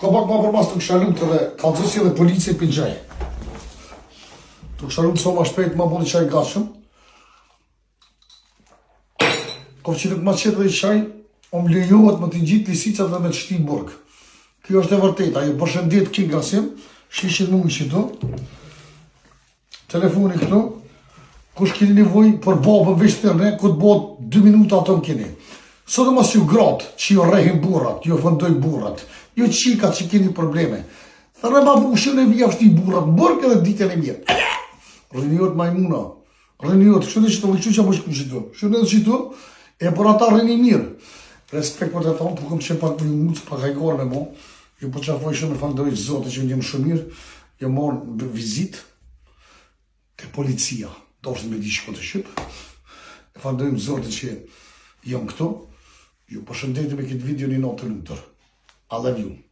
Ka pak ma përmas të kësha lutë dhe kalëzësi dhe polici për gjaj. Të kësha lutë sa ma shpejt ma bodi qaj gashëm. Ko që nuk ma qetë dhe i qaj, o më lejohet më të gjitë lisicat dhe me të shti burg. Kjo është e vërtet, ajo përshëndet ki gasim, shishin mu i qëtu. Telefoni këtu, kush kini nevoj për babën veç të ne, ku të bëhet 2 minuta ato më kini. Sot e mas ju gratë, që ju rehin burrat, ju fëndoj burrat, ju qika që keni probleme. Thërë ma bushën e vija fështi burrat, bërk edhe ditën e mirë. Rënjot majmuna, rënjot, kështë edhe që të vëqtu që më shku qëtu. Kështë edhe qëtu, e për ata rëni mirë. Respekt për të tonë, po këm që pak për një mucë, pak hajgarë me mo, ju për qafoj shumë e falëndëroj zote që njëmë shumë mirë, ju morë vizit të policia, do është me di shko të Shqipë, e falëndërojmë zote që jam këtu. Ju përshëndetim me këtë video një natë të lutër. I love you.